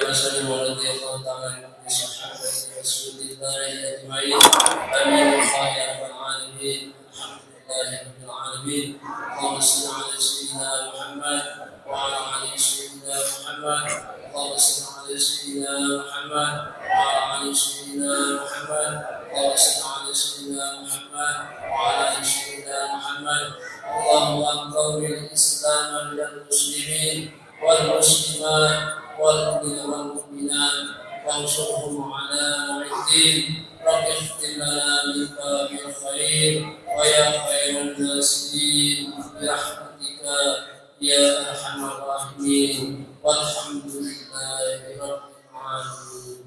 وسلم ورضي الله تعالى عن صحابة رسول الله أجمعين آمين وخير رب العالمين الحمد لله رب العالمين اللهم صل على سيدنا محمد وعلى آل سيدنا محمد اللهم صل على سيدنا محمد وعلى آل سيدنا محمد اللهم صل على سيدنا محمد وعلى آل سيدنا محمد اللهم أنقذ الإسلام من المسلمين والمسلمات والمؤمنات وانصرهم على الدين رب اختم لنا بك بالخير ويا خير الناصرين برحمتك يا أرحم الراحمين والحمد لله رب العالمين.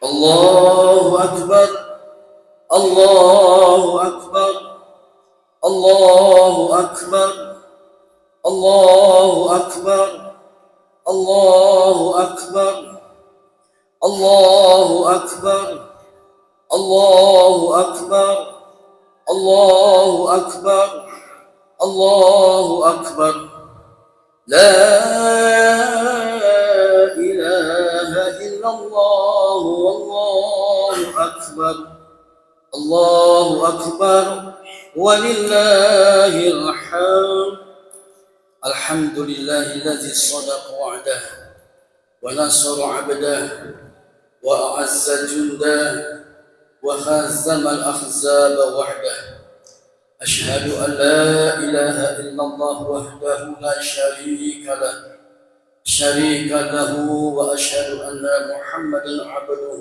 الله أكبر الله أكبر الله أكبر الله أكبر الله أكبر الله أكبر الله أكبر الله أكبر الله أكبر لا إله إلا الله والله أكبر الله أكبر ولله الحمد. الحمد لله الذي صدق وعده ونصر عبده وأعز جنده وهزم الأحزاب وحده. أشهد أن لا إله إلا الله وحده لا شريك له وأشهد أن محمدا عبده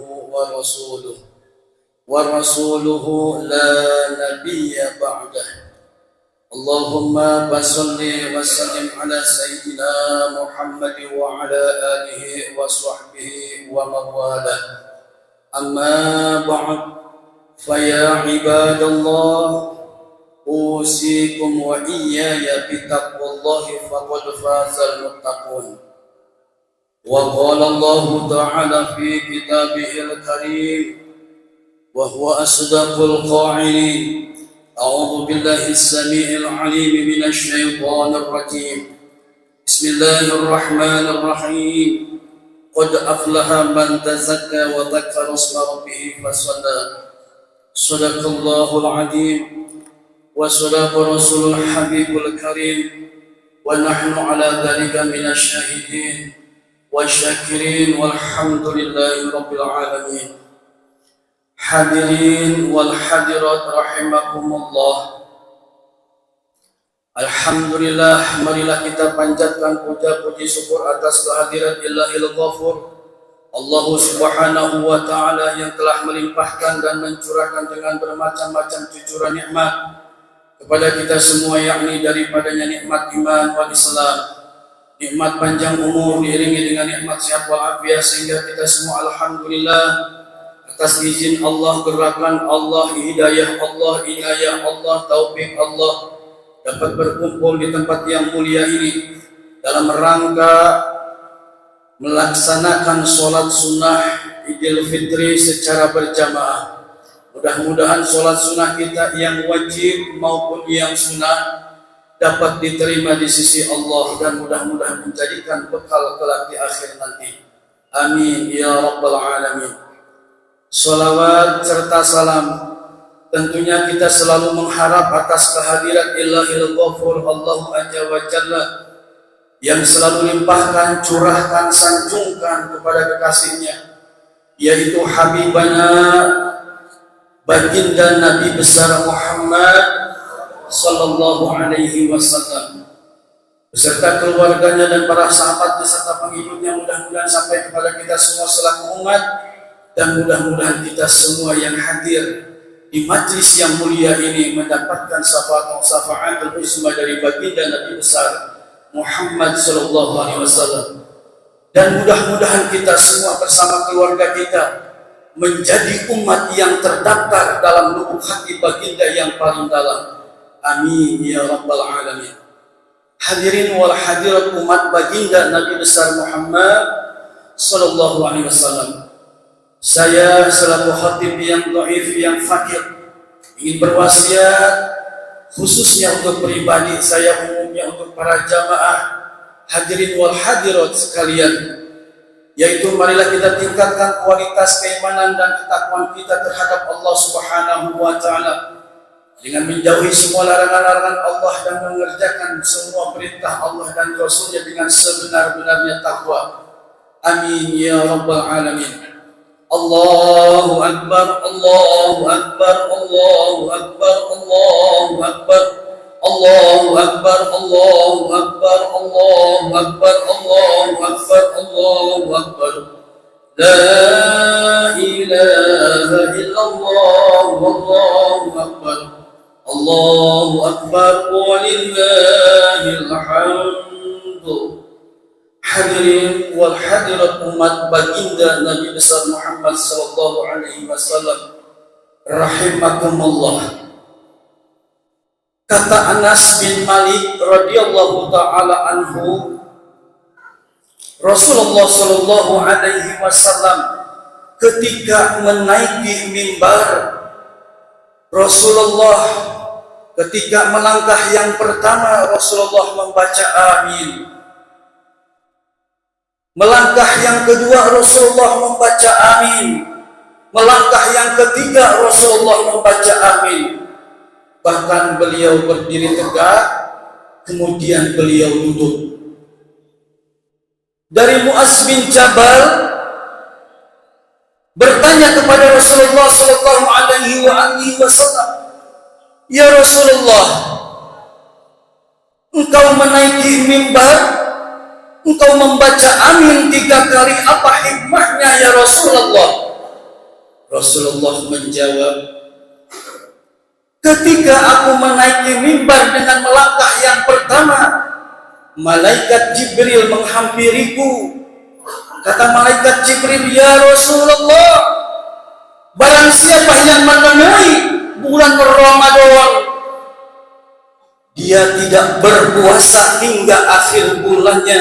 ورسوله لا نبي بعده. اللهم صل وسلم على سيدنا محمد وعلى آله وصحبه ومن والاه. أما بعد فيا عباد الله أوصيكم وإياي بتقوى الله فقد فاز المتقون. وقال الله تعالى في كتابه الكريم وهو أصدق القائلين أعوذ بالله السميع العليم من الشيطان الرجيم بسم الله الرحمن الرحيم قد أفلح من تزكى وذكر اسم ربه فصلى. صدق الله العظيم وصدق رسول الحبيب الكريم ونحن على ذلك من الشاهدين والشاكرين والحمد لله رب العالمين. Hadirin wal hadirat rahimakumullah. Alhamdulillah, marilah kita panjatkan puja puji syukur atas kehadirat Illahil Ghafur Allah subhanahu wa ta'ala yang telah melimpahkan dan mencurahkan dengan bermacam-macam cucuran nikmat kepada kita semua, yakni daripadanya nikmat iman wal Islam, nikmat panjang umur diiringi dengan nikmat sehat wal afiat, sehingga kita semua alhamdulillah atas izin Allah, gerakan Allah, hidayah Allah, inayah Allah, taufik Allah dapat berkumpul di tempat yang mulia ini dalam rangka melaksanakan sholat sunnah Idul Fitri secara berjamaah. Mudah-mudahan sholat sunnah kita yang wajib maupun yang sunnah dapat diterima di sisi Allah dan mudah-mudahan menjadikan bekal kelak di akhir nanti. Amin ya rabbal alamin. Salawat serta salam tentunya kita selalu mengharap atas kehadirat Illahil Ghafur Allah Azza wa Jalla yang selalu limpahkan, curahkan, sanjungkan kepada kekasihnya, yaitu Habibana baginda Nabi besar Muhammad sallallahu alaihi wasallam beserta keluarganya dan para sahabat beserta pengikutnya, mudah-mudahan sampai kepada kita semua selaku umat. Dan mudah-mudahan kita semua yang hadir di majlis yang mulia ini mendapatkan syafaat al-uzma dari baginda Nabi besar Muhammad sallallahu alaihi wasallam. Dan mudah-mudahan kita semua bersama keluarga kita menjadi umat yang terdaftar dalam lubuk hati baginda yang paling dalam. Amin ya rabbal alamin. Hadirin wal hadirat umat baginda Nabi besar Muhammad sallallahu alaihi wasallam. Saya selaku khatib yang dhaif, yang fakir, ingin berwasiat khususnya untuk pribadi saya, umumnya untuk para jamaah hadirin wal hadirat sekalian, yaitu marilah kita tingkatkan kualitas keimanan dan ketakwaan kita terhadap Allah Subhanahu wa taala dengan menjauhi semua larangan-larangan Allah dan mengerjakan semua perintah Allah dan Rasulnya dengan sebenar-benarnya takwa. Amin ya rabbal alamin. Allahu akbar, Allahu akbar, Allahu akbar, Allahu akbar, Allahu akbar, Allahu akbar, Allahu akbar, Allahu akbar, Allahu akbar. La ilaha illallah, Allahu akbar, Allahu akbar, walillahil hamd. Hadirin wal hadirat umat baginda Nabi besar Muhammad sallallahu alaihi wasallam rahimakumullah. Kata Anas bin Malik radhiyallahu taala anhu, Rasulullah sallallahu alaihi wasallam ketika menaiki mimbar, Rasulullah ketika melangkah yang pertama Rasulullah membaca amin. Melangkah yang kedua Rasulullah membaca amin. Melangkah yang ketiga Rasulullah membaca amin. Bahkan beliau berdiri tegak, kemudian beliau duduk. Dari Mu'adz bin Jabal bertanya kepada Rasulullah sallallahu alaihi wasallam, "Ya Rasulullah, engkau menaiki mimbar, engkau membaca amin 3 kali, apa hikmahnya ya Rasulullah?" Rasulullah menjawab, "Ketika aku menaiki mimbar dengan melangkah yang pertama, malaikat Jibril menghampiriku. Kata malaikat Jibril, ya Rasulullah, barang siapa yang menemui bulan Ramadan, dia tidak berpuasa hingga akhir bulannya,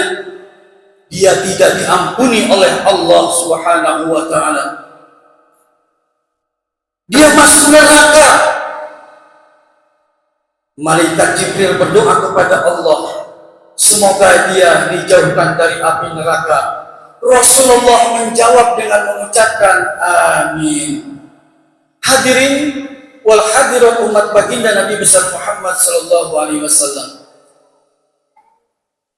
dia tidak diampuni oleh Allah Subhanahu wa taala. Dia masuk neraka." Malaikat Jibril berdoa kepada Allah, semoga dia dijauhkan dari api neraka. Rasulullah menjawab dengan mengucapkan amin. Hadirin wal hadirat umat baginda Nabi besar Muhammad sallallahu alaihi wasallam,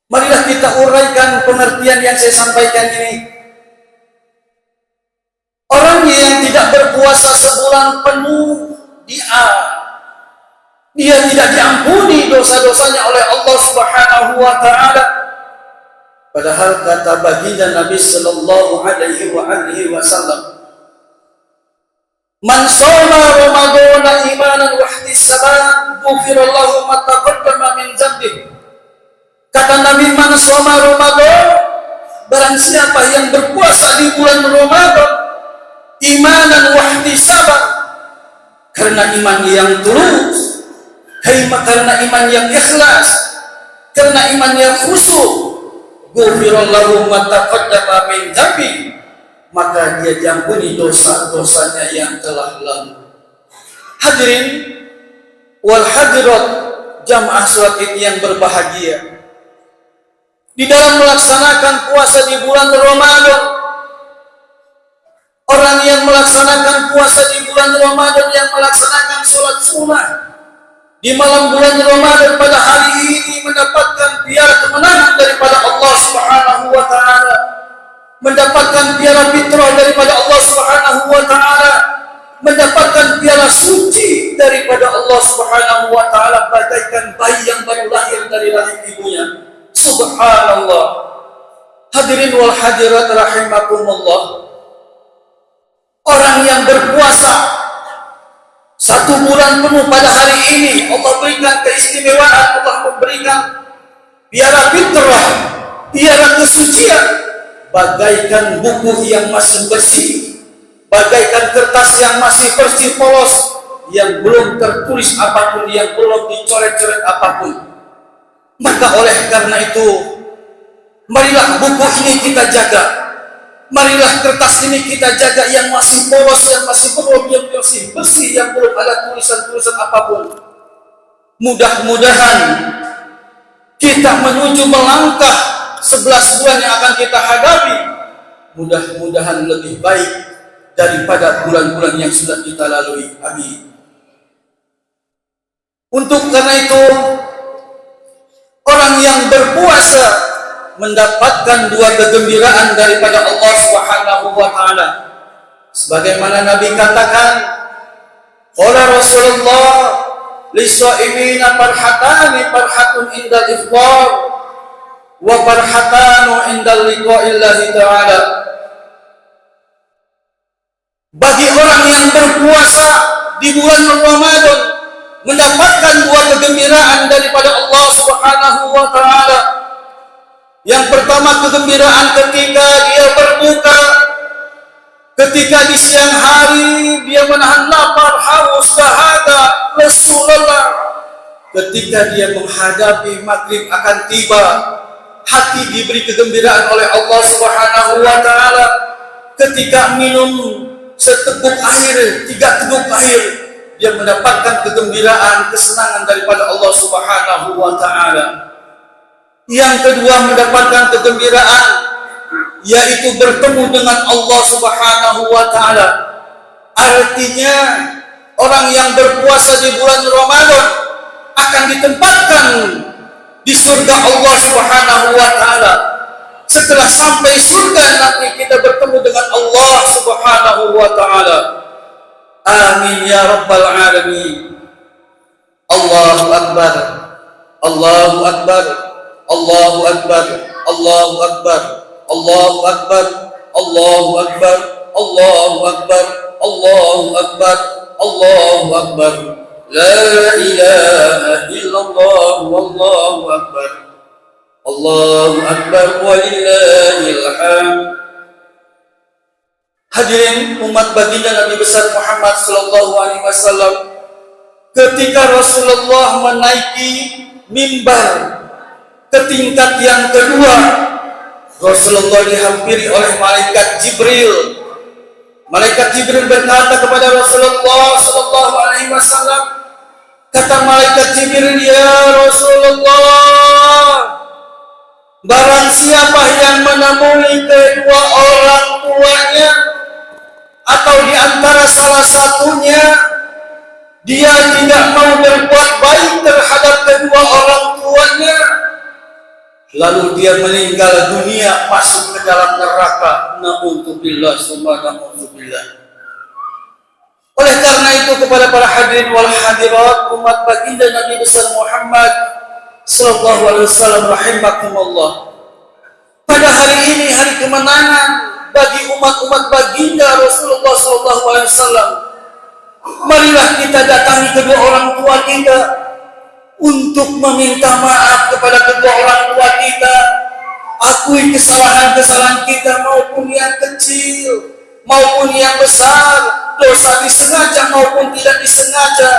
marilah kita uraikan pengertian yang saya sampaikan ini. Orang yang tidak berpuasa sebulan penuh, dia tidak diampuni dosa-dosanya oleh Allah Subhanahu wa taala. Padahal kata baginda Nabi sallallahu alaihi wasallam, "Man shoma Ramadana imanan wa ihtisaban, ghufira lahu ma taqaddama min dzambihi." Kata Nabi, "Man shoma Ramadan," barang siapa yang berpuasa di bulan Ramadan imanan wa ihtisaban, karena iman yang tulus, karena iman yang ikhlas, karena iman yang khusyuk, ghufira lahu ma taqaddama min dzambihi, maka dia diampuni dosa-dosanya yang telah lalu. Hadirin wal hadirat jamaah salat Id yang berbahagia, di dalam melaksanakan puasa di bulan Ramadan, orang yang melaksanakan puasa di bulan Ramadan, yang melaksanakan salat sunnah di malam bulan Ramadan pada hari ini, mendapatkan piala kemenangan daripada Allah Subhanahu wa taala, mendapatkan piala fitrah daripada Allah Subhanahu wa taala, mendapatkan piala suci daripada Allah Subhanahu wa taala, bagaikan bayi yang baru lahir dari rahim ibunya. Subhanallah. Hadirin wal hadirat rahimakumullah, orang yang berpuasa 1 bulan penuh pada hari ini, Allah berikan keistimewaan, Allah memberikan piala fitrah, piala kesucian, bagaikan buku yang masih bersih, bagaikan kertas yang masih bersih polos, yang belum tertulis apapun, yang belum dicoret-coret apapun. Maka oleh karena itu, marilah buku ini kita jaga, marilah kertas ini kita jaga, yang masih polos, yang masih belum, yang masih bersih, yang belum ada tulisan-tulisan apapun. Mudah-mudahan kita menuju melangkah 11 bulan yang akan kita hadapi, mudah-mudahan lebih baik daripada bulan-bulan yang sudah kita lalui. Amin. Untuk karena itu, orang yang berpuasa mendapatkan dua kegembiraan daripada Allah Subhanahu wa taala. Sebagaimana Nabi katakan, qala Rasulullah lis-shaimina farhatani, farhatun indal iftar wa farhatanu indal liqa'illahi ta'ala. Bagi orang yang berpuasa di bulan Ramadan mendapatkan dua kegembiraan daripada Allah Subhanahu wa taala. Yang pertama, kegembiraan ketika dia berbuka, ketika di siang hari dia menahan lapar, haus, dahaga, lesu, lelah. Ketika dia menghadapi maghrib akan tiba, hati diberi kegembiraan oleh Allah Subhanahu wa taala. Ketika minum seteguk air, 3 teguk air, dia mendapatkan kegembiraan, kesenangan daripada Allah Subhanahu wa taala. Yang kedua, mendapatkan kegembiraan yaitu bertemu dengan Allah Subhanahu wa taala. Artinya orang yang berpuasa di bulan Ramadan akan ditempatkan di surga Allah Subhanahu wa taala. Setelah sampai surga nanti kita bertemu dengan Allah Subhanahu wa taala. Amin ya rabbal alamin. Allahu akbar. Allahu akbar. Allahu akbar. Allahu akbar. Allahu akbar. Allahu akbar. Allahu akbar. Allahu akbar. Allahu akbar. La ilaha illallah wallahu akbar. Allahu akbar walillahil hamd. Hadirin umat baginda Nabi besar Muhammad sallallahu alaihi wasallam, ketika Rasulullah menaiki mimbar ke tingkat yang kedua, Rasulullah dihampiri oleh malaikat Jibril. Malaikat Jibril berkata kepada Rasulullah sallallahu alaihi wasallam, kata malaikat Jibril, ya Rasulullah, barang siapa yang menemui kedua orang tuanya atau di antara salah satunya dia tidak mau berbuat baik terhadap kedua orang tuanya, lalu dia meninggal dunia, masuk ke dalam neraka. Na'udzubillah, summa na'udzubillah. Oleh karena itu, kepada para hadirin wal hadirat umat baginda Nabi besar Muhammad sallallahu alaihi wasallam rahimakumullah, pada hari ini hari kemenangan bagi umat-umat baginda Rasulullah sallallahu alaihi wasallam, marilah kita datangi kedua orang tua kita untuk meminta maaf kepada kedua orang tua kita. Akui kesalahan-kesalahan kita, maupun yang kecil maupun yang besar, dosa disengaja maupun tidak disengaja.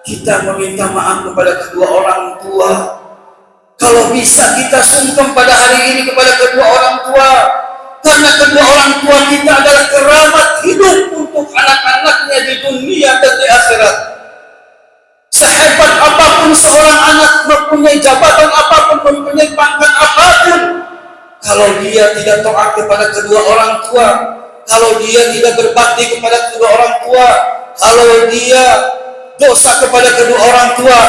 Kita meminta maaf kepada kedua orang tua. Kalau bisa kita sungkem pada hari ini kepada kedua orang tua, karena kedua orang tua kita adalah keramat hidup untuk anak-anaknya di dunia dan di akhirat. Sehebat apapun seorang anak, mempunyai jabatan apapun, mempunyai pangkat apapun, kalau dia tidak taat kepada kedua orang tua, kalau dia tidak berbakti kepada kedua orang tua, kalau dia dosa kepada kedua orang tua,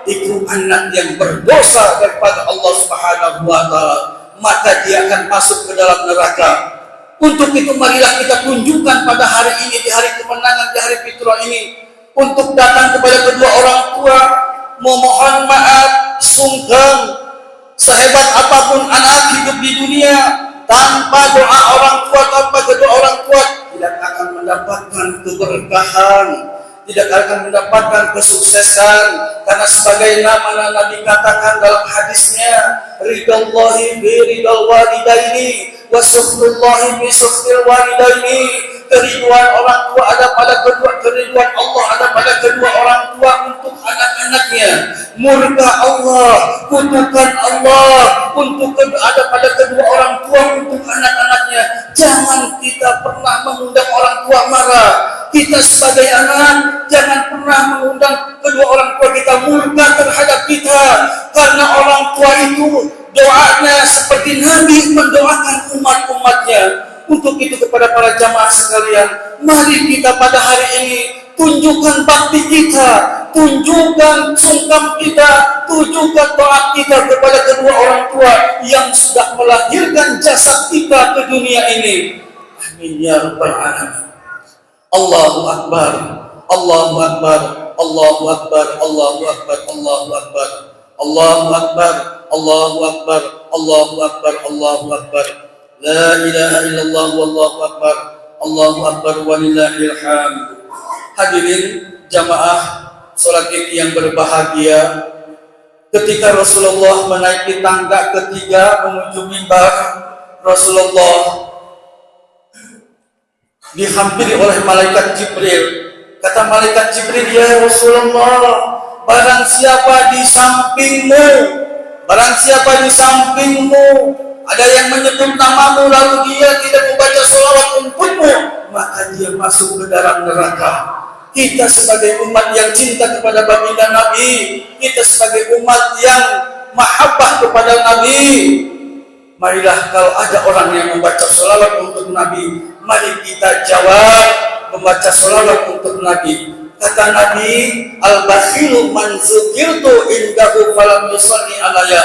itu anak yang berdosa kepada Allah Subhanahu wa taala, maka dia akan masuk ke dalam neraka. Untuk itu marilah kita tunjukkan pada hari ini, di hari kemenangan, di hari fitrah ini, untuk datang kepada kedua orang tua, memohon maaf, sungkem. Sehebat apapun anak hidup di dunia, tanpa doa orang tua, tanpa kedua orang tua, tidak akan mendapatkan keberkahan, tidak akan mendapatkan kesuksesan. Karena sebagaimana Nabi katakan dalam hadisnya, ridallahi bi ridal walidaini wa sukhtullahi bi sukhtil walidaini. Keriduan orang tua ada pada kedua, keriduan Allah ada pada kedua orang tua untuk anak-anaknya. Murka Allah, kutukan Allah untuk ada pada kedua orang tua untuk anak-anaknya. Jangan kita pernah mengundang orang tua marah. Kita sebagai anak jangan pernah mengundang kedua orang tua kita murka terhadap kita, karena orang tua itu doanya seperti Nabi mendoakan umat-umatnya. Untuk itu kepada para jamaah sekalian, mari kita pada hari ini tunjukkan bakti kita, tunjukkan sungkam kita, tunjukkan doa kita kepada kedua orang tua yang sudah melahirkan jasad kita ke dunia ini. Amin ya rabbal alamin. Allahu akbar, Allahu akbar, Allahu akbar, Allahu akbar, Allahu akbar, Allahu akbar, Allahu akbar, Allahu akbar, Allahu akbar. La ilaha illallah wallahu akbar, Allahu akbar walillahil hamd. Hadirin jamaah salat Id yang berbahagia, ketika Rasulullah menaiki tangga ketiga menuju mimbar, Rasulullah dihampiri oleh malaikat Jibril. Kata malaikat Jibril, ya Rasulullah, barang siapa di sampingmu, barang siapa di sampingmu ada yang menyebut namamu lalu dia tidak membaca sholawat untukmu, maka dia masuk ke dalam neraka. Kita sebagai umat yang cinta kepada baginda Nabi, kita sebagai umat yang mahabbah kepada Nabi, marilah kalau ada orang yang membaca sholawat untuk Nabi, mari kita jawab membaca sholawat untuk Nabi. Kata Nabi, al-bakhilu man zukirtu indahu falam yusalli alayya.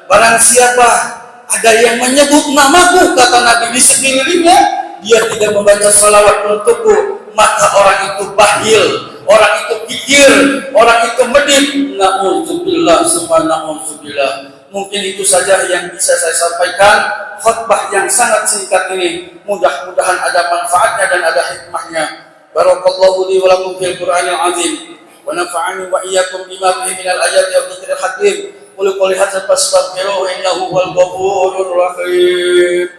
Barang siapa ada yang menyebut namaku, kata Nabi, di sekelilingnya dia tidak membaca sholawat untukku, maka orang itu bakhil, orang itu pikir, orang itu medit. Na'udzubillah, summa na'udzubillah. Mungkin itu saja yang bisa saya sampaikan. Khutbah yang sangat singkat ini, mudah-mudahan ada manfaatnya dan ada hikmahnya. Barakallahu li wa lakum fil Qur'anil azim wa nafa'ani wa iyyakum bima fihi minal ayati wa dzikril hakim. Qul qul hadza fastaghfiruhu innahu huwal ghafurur rahim.